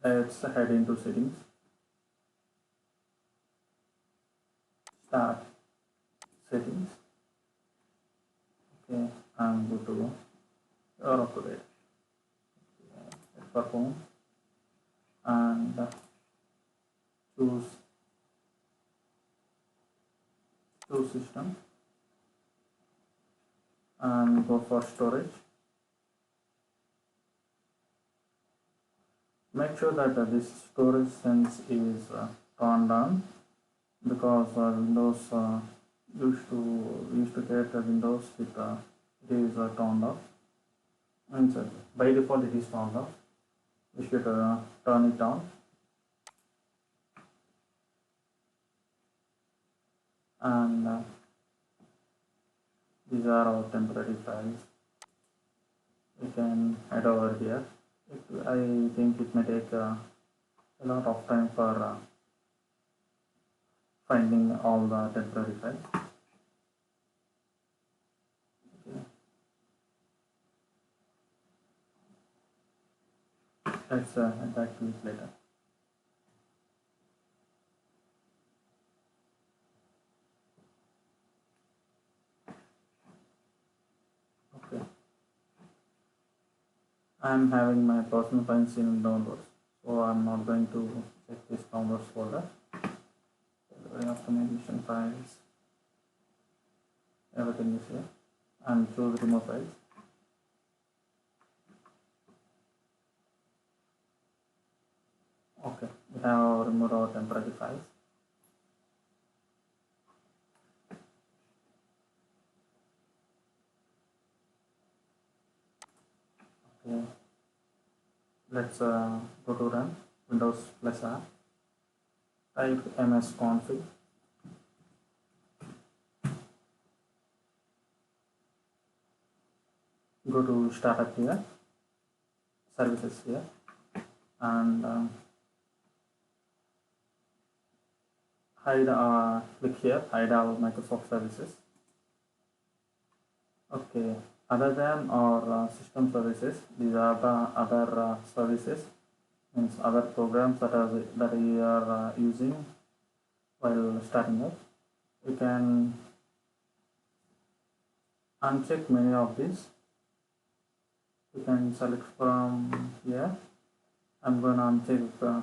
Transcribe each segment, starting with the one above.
Let's head into settings, start settings. Okay, I'm good to go. You're up to date. Perform and choose system and go for storage. Make sure that this storage sense is turned on, because Windows used to get Windows with it is turned off, and by default it is turned off. We should turn it on, and these are our temporary files. We can head over here. I think it may take a lot of time for finding all the temporary files. Okay. Let's head back to it later. Okay. I'm having my personal files in downloads, so I'm not going to check this downloads folder. Optimization files, everything is here, and choose remove files. Okay, we have removed our temporary files. Okay, let's go to run Windows plus R. Type msconfig. Go to startup here, services here, and hide click here, hide our Microsoft services. Okay, other than our system services, these are the other services, means other programs that we are using while starting up. We can uncheck many of these. We can select from here. I'm going to uncheck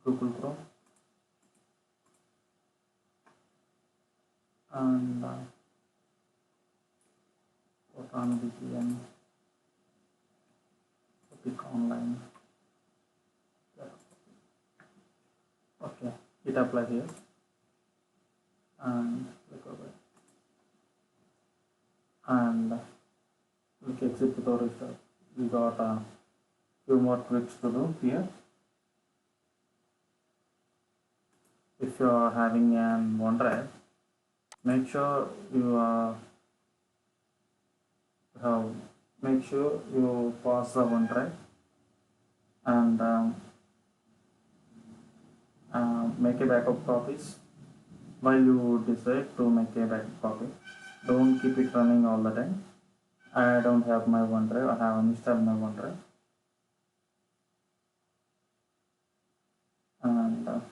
Google Chrome and put on VPN, pick online. Okay, hit apply here and click over, and click exit without restart. We got a few more tweaks to do here. If you are having an OneDrive, make sure you pause the OneDrive and make a backup copies while you decide to make a backup copy. Don't keep it running all the time. I don't have my OneDrive. I have installed my OneDrive, and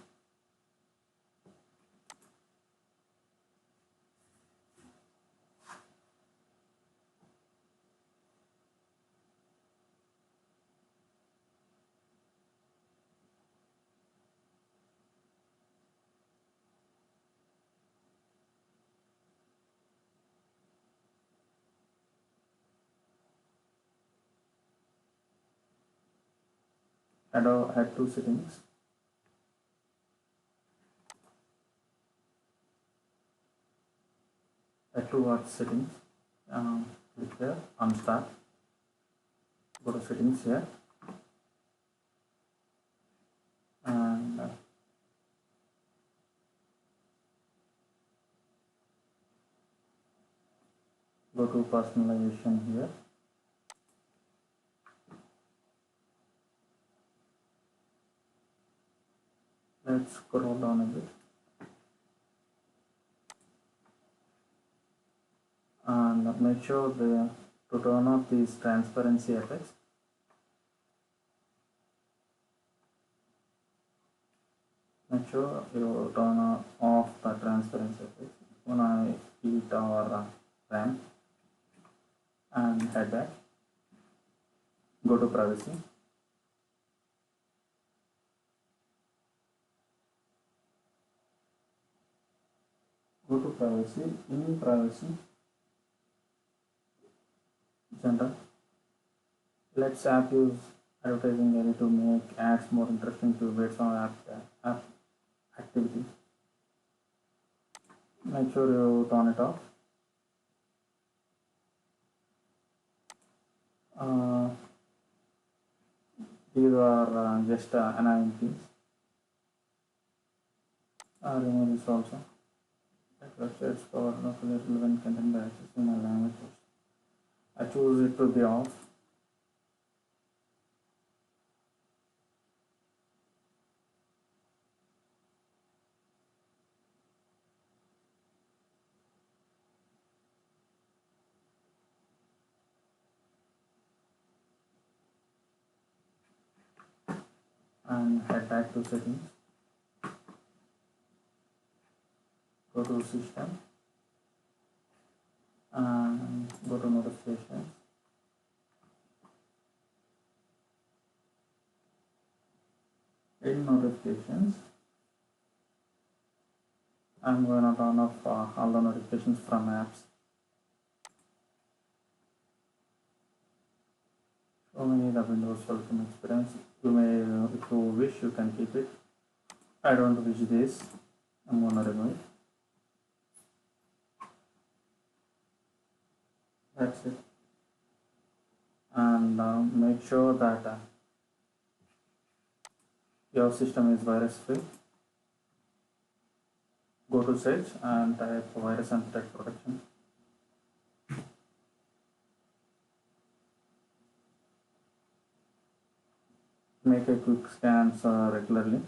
head to settings. Head to what settings? Click here on start. Go to settings here, and go to personalization here. Let's scroll down a bit and make sure to turn off these transparency effects. Make sure you turn off the transparency effects when I eat or RAM and head back. Go to privacy. Go to privacy. In privacy, general. Let's app use advertising area to make ads more interesting to based on app activity. Make sure you turn it off. Uh, these are just annoying things. Remove this also. Websites cover locally relevant content by accessing a language. I choose it to be off. And head back to settings. Go to system and go to notifications. In notifications, I'm going to turn off all the notifications from apps. Show me the Windows welcome experience. You may, if you wish, you can keep it. I don't wish this. I'm going to remove it. That's it. And make sure that your system is virus free. Go to search and type virus and threat protection. Make a quick scans regularly.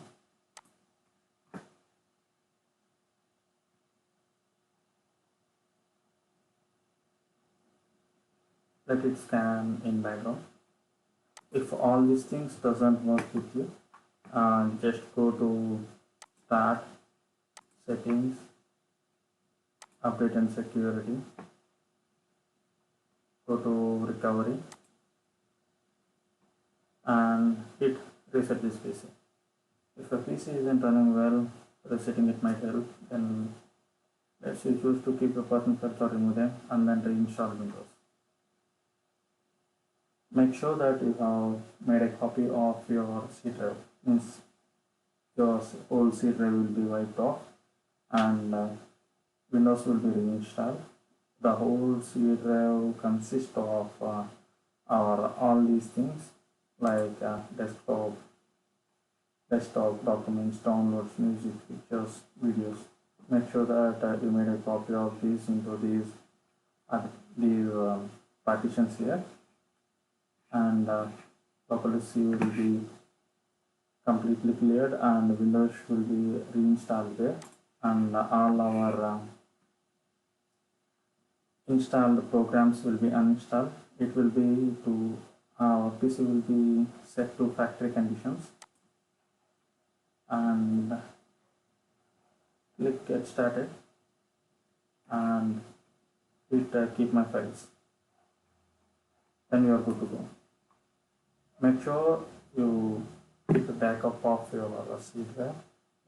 Let it scan in background. If all these things doesn't work with you, just go to start, settings, update and security, go to recovery and hit reset this PC. If the PC isn't running well, resetting it might help. Then let's say choose to keep the personal files or remove them and then reinstall Windows. Make sure that you have made a copy of your C drive, means your old C drive will be wiped off and Windows will be reinstalled. The whole C drive consists of all these things like desktop documents, downloads, music, pictures, videos. Make sure that you made a copy of these into these partitions here, and local C will be completely cleared and Windows will be reinstalled there, and all our installed programs will be uninstalled. It will be to our PC will be set to factory conditions, and click get started and hit keep my files. Then you are good to go. Make sure you keep a backup of your C drive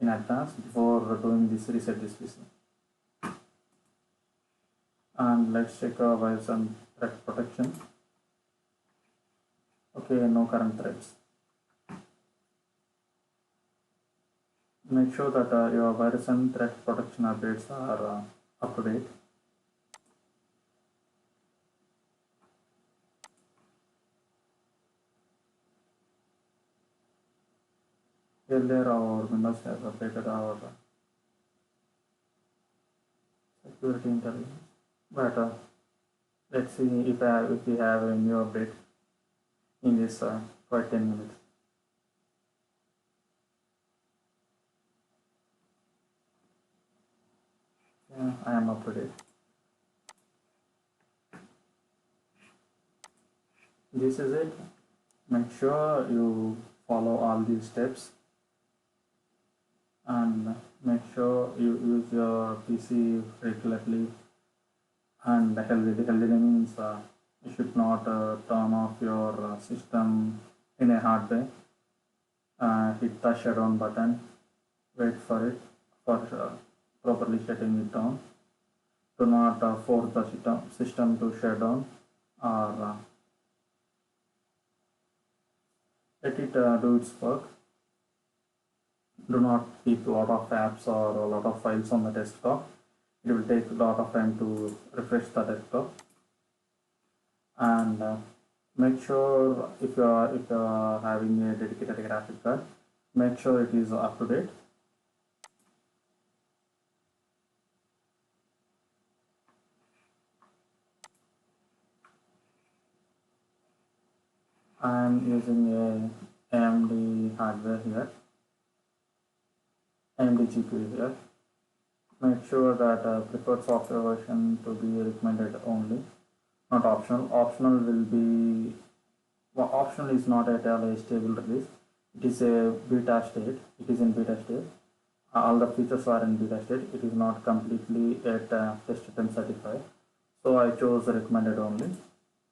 in advance before doing this reset this PC. And let's check virus and threat protection. Okay, no current threats. Make sure that your virus and threat protection updates are up to date. Earlier our Windows has updated our security intelligence, but let's see if we have a new update in this for 10 minutes. Yeah, I am up to date. This is it. Make sure you follow all these steps and make sure you use your PC regularly and healthy. Healthy means you should not turn off your system in a hard way. Hit the shutdown button, wait for it for properly shutting it down. Do not force the system to shut down or let it do its work. Do not keep a lot of apps or a lot of files on the desktop. It will take a lot of time to refresh the desktop. And make sure if you are having a dedicated graphic card, make sure it is up to date. I am using a AMD hardware here, AMD GPU here. Make sure that preferred software version to be recommended only, not optional. Optional will be, well, optional is not at all a stable release. It is a beta state. It is in beta state. All the features are in beta state. It is not completely at tested and certified. So I chose recommended only.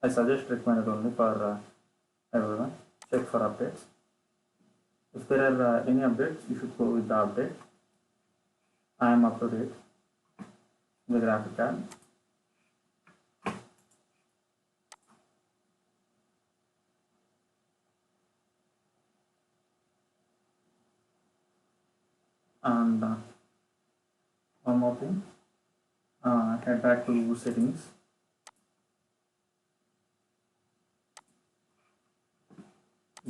I suggest recommended only for everyone. Check for updates. If there are any updates, you should go with the update. I am up to date. The graphic card. And one more thing. Head back to settings.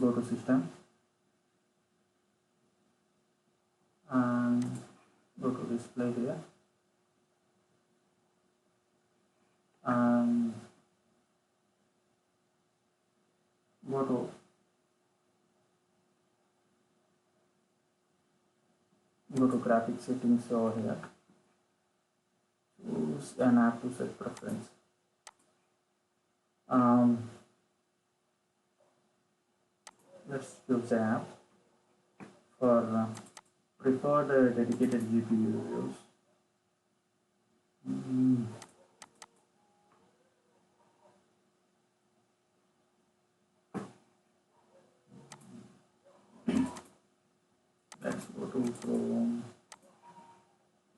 Go to system and go to display here and go to graphic settings over here. Choose an app to set preference. Let's choose the app for preferred dedicated GPU use. Let's go to Chrome.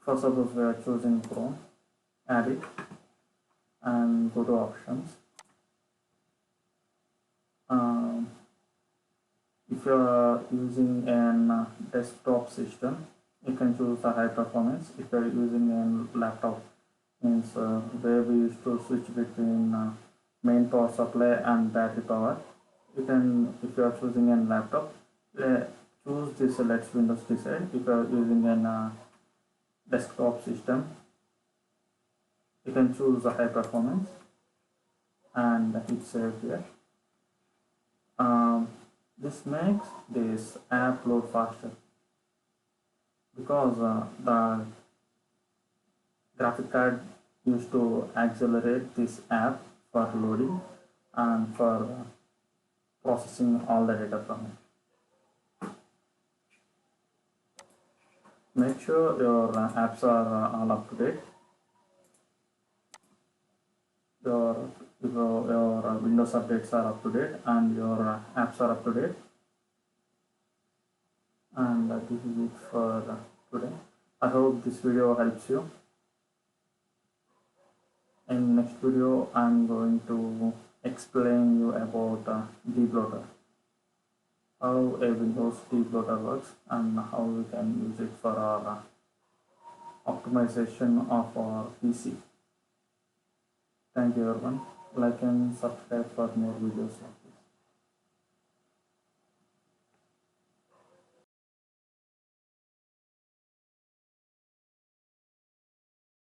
For suppose we are choosing Chrome, add it and go to options. If you are using an desktop system, you can choose a high performance. If you are using a laptop, means where we used to switch between main power supply and battery power, you can, if you are choosing a laptop, choose this Let's Windows decide. If you are using a desktop system, you can choose a high performance and hit save here. This makes this app load faster because the graphic card used to accelerate this app for loading and for processing all the data from it. Make sure your apps are all up to date. Your Windows updates are up to date and your apps are up to date. And this is it for today. I hope this video helps you. In next video, I'm going to explain you about debloater, how a Windows debloater works and how we can use it for our optimization of our PC. Thank you everyone. Like and subscribe for more videos.